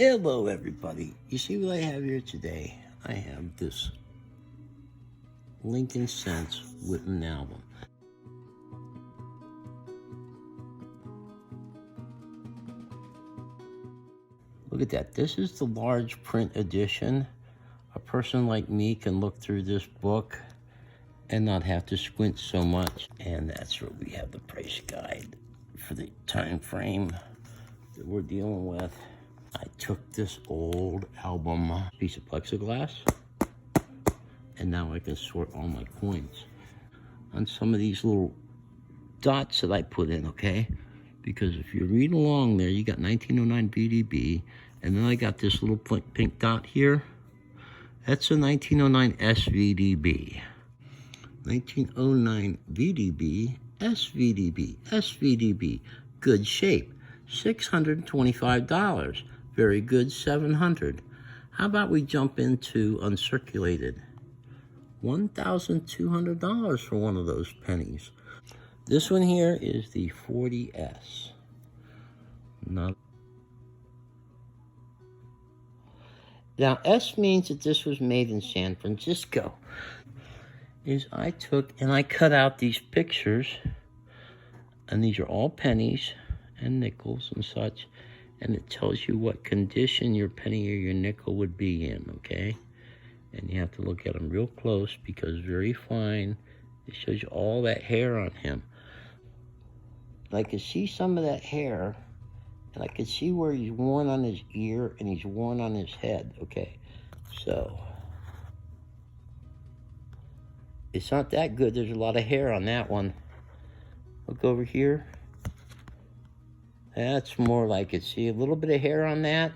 Hello everybody. You see what I have here today? I have this Lincoln Cents Whitman album. Look at that. This is the large print edition. A person like me can look through this book and not have to squint so much. And that's where we have the price guide for the time frame that we're dealing with. I took this old album, piece of plexiglass, and now I can sort all my coins on some of these little dots that I put in, okay? Because if you read along there, you got 1909 VDB, and then I got this little pink dot here. That's a 1909 SVDB. 1909 VDB, SVDB, SVDB, good shape, $625. Very good, $700. How about we jump into uncirculated? $1,200 for one of those pennies. This one here is the 40S. Now S means that this was made in San Francisco. I took and I cut out these pictures, and these are all pennies and nickels and such, and it tells you what condition your penny or your nickel would be in, okay? And you have to look at them real close because very fine. It shows you all that hair on him. I could see some of that hair, and I could see where he's worn on his ear and he's worn on his head, okay? So, it's not that good. There's a lot of hair on that one. Look over here. That's more like it. See a little bit of hair on that?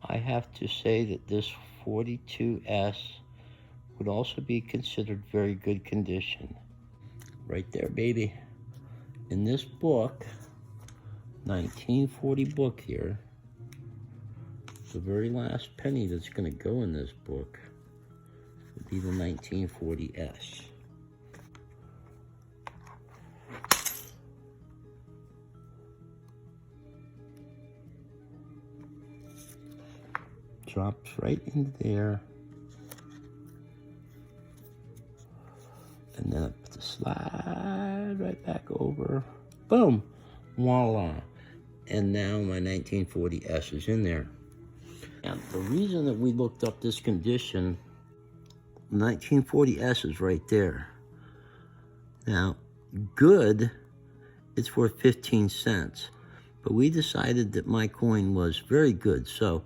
I have to say that this 42S would also be considered very good condition. Right there, baby. In this book, 1940 book here, the very last penny that's going to go in this book would be the 1940S. Drops right into there. And then I put the slide right back over. Boom! Voila! And now my 1940S is in there. And the reason that we looked up this condition, 1940S is right there. Now, good, it's worth 15 cents. But we decided that my coin was very good, so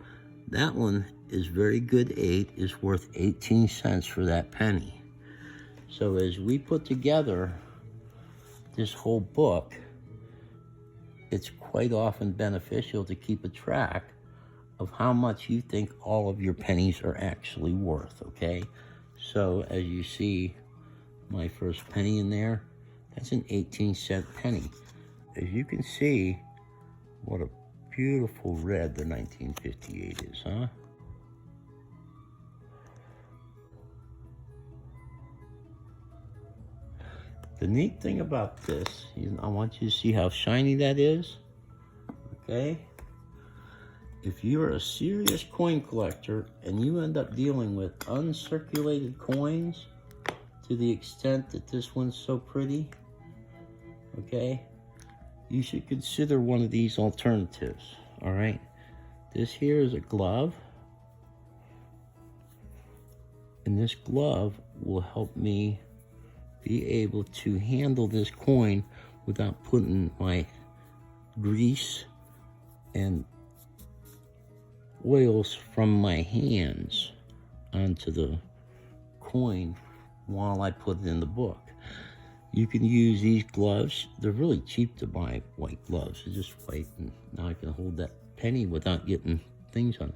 that one is very good 8, is worth 18 cents for that penny. So as we put together this whole book, it's quite often beneficial to keep a track of how much you think all of your pennies are actually worth, okay? So as you see, my first penny in there, that's an 18-cent penny. As you can see, what a beautiful red the 1958 is, huh? The neat thing about this, I want you to see how shiny that is, okay? If you're a serious coin collector and you end up dealing with uncirculated coins to the extent that this one's so pretty, okay, you should consider one of these alternatives, all right? This here is a glove, and this glove will help me be able to handle this coin without putting my grease and oils from my hands onto the coin while I put it in the book. You can use these gloves. They're really cheap to buy, white gloves. They're just white, and now I can hold that penny without getting things on it.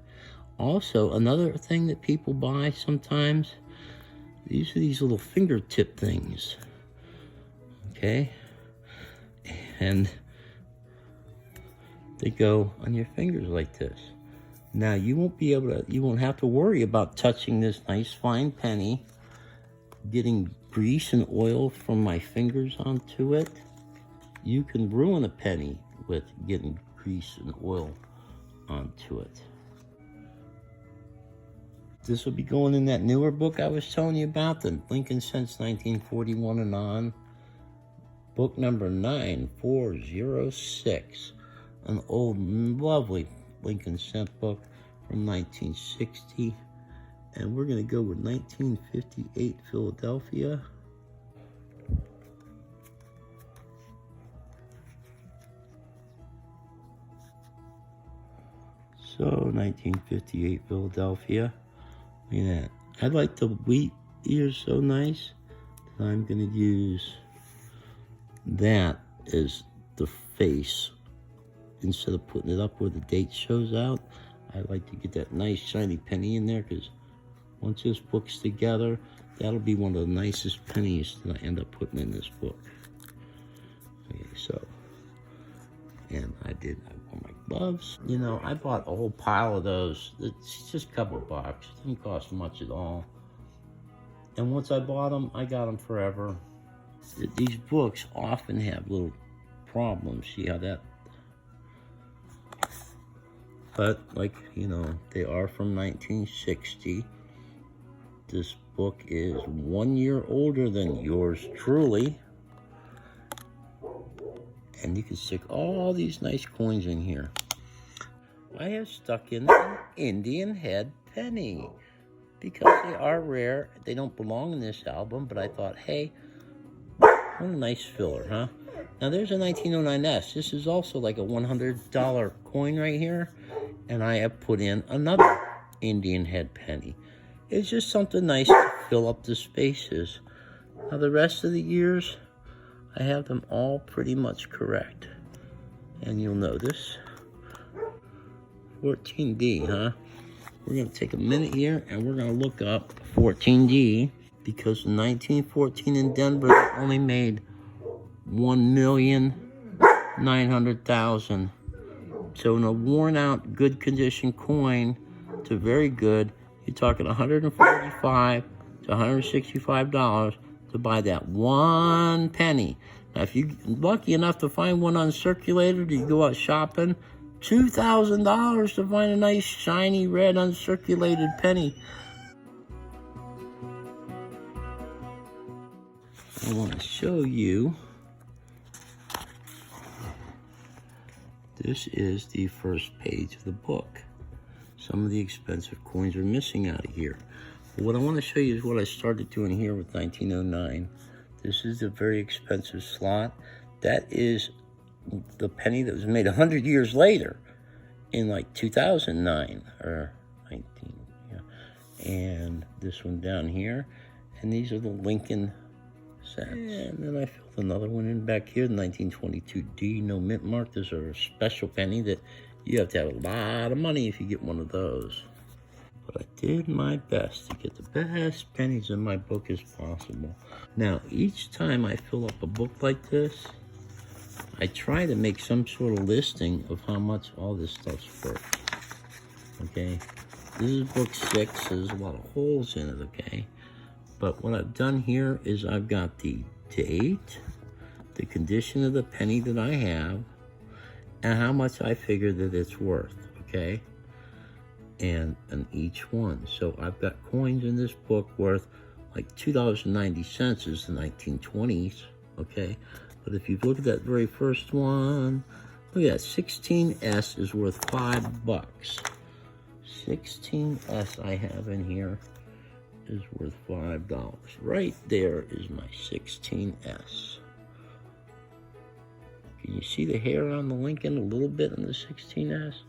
Also, another thing that people buy sometimes, these are these little fingertip things, okay? And they go on your fingers like this. Now, you won't have to worry about touching this nice fine penny, getting grease and oil from my fingers onto it. you can ruin a penny with getting grease and oil onto it. This will be going in that newer book I was telling you about, the Lincoln Cents 1941 and on, book number 9406, an old, lovely Lincoln Cent book from 1960. And we're going to go with 1958 Philadelphia. So 1958 Philadelphia. Look at that. I like the wheat ear so nice that I'm going to use that as the face instead of putting it up where the date shows out. I like to get that nice shiny penny in there, because once this book's together, that'll be one of the nicest pennies that I end up putting in this book. Okay, so, and I wore my gloves. You know, I bought a whole pile of those. It's just a couple bucks. It didn't cost much at all. And once I bought them, I got them forever. These books often have little problems. See how that? But, like, you know, they are from 1960. This book is 1 year older than yours truly. And you can stick all these nice coins in here. I have stuck in an Indian head penny because they are rare. They don't belong in this album, but I thought, hey, what a nice filler, huh? Now, there's a 1909S. This is also like a $100 coin right here. And I have put in another Indian head penny. It's just something nice to fill up the spaces. Now, the rest of the years, I have them all pretty much correct. And you'll notice, 14D, huh? We're going to take a minute here, and we're going to look up 14D, because in 1914 in Denver, they only made 1,900,000. So in a worn-out, good condition coin to very good, you're talking $145 to $165 to buy that one penny. Now, if you're lucky enough to find one uncirculated, you go out shopping, $2,000 to find a nice, shiny, red, uncirculated penny. I want to show you. This is the first page of the book. Some of the expensive coins are missing out of here. But what I want to show you is what I started doing here with 1909. This is a very expensive slot. That is the penny that was made 100 years later in like 2009 or 19. Yeah. And this one down here. And these are the Lincoln cents. And then I filled another one in back here, the 1922D, no mint mark. Those are a special penny that you have to have a lot of money if you get one of those. But I did my best to get the best pennies in my book as possible. Now, each time I fill up a book like this, I try to make some sort of listing of how much all this stuff's worth. Okay? This is book 6, so there's a lot of holes in it, okay? But what I've done here is I've got the date, the condition of the penny that I have, and how much I figure that it's worth, okay? And each one. So I've got coins in this book worth like $2.90 is the 1920s, okay? But if you look at that very first one, look at that, 16S is worth $5. 16S I have in here is worth $5. Right there is my 16S. Can you see the hair on the Lincoln a little bit on the 16S?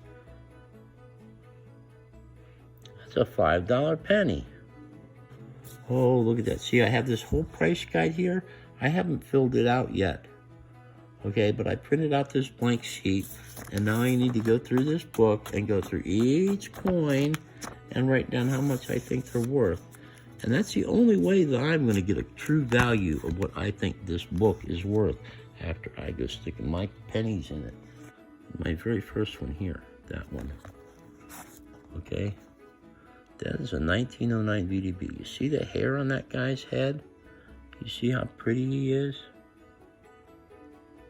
That's a $5 penny. Oh, look at that. See, I have this whole price guide here. I haven't filled it out yet. Okay, but I printed out this blank sheet, and now I need to go through this book and go through each coin and write down how much I think they're worth. And that's the only way that I'm going to get a true value of what I think this book is worth after I go sticking my pennies in it. My very first one here, that one. Okay, that is a 1909 VDB. You see the hair on that guy's head? You see how pretty he is?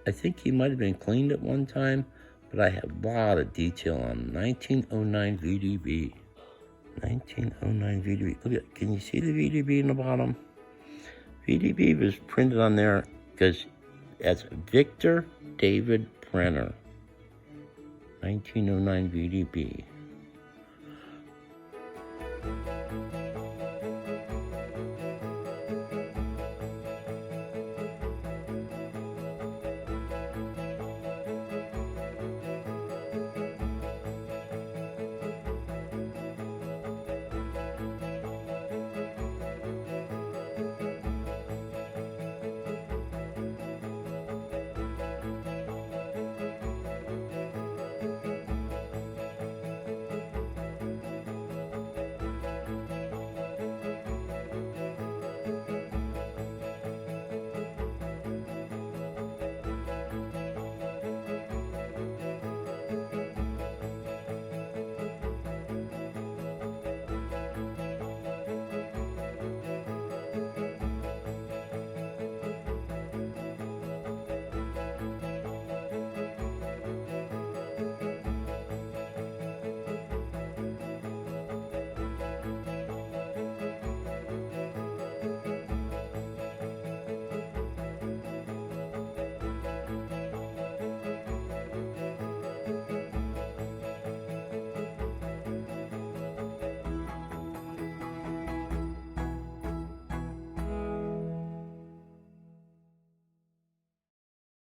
I think he might have been cleaned at one time, but I have a lot of detail on 1909 VDB. 1909 VDB. Look at, can you see the VDB in the bottom? VDB was printed on there because as Victor David Brenner. 1909 VDB.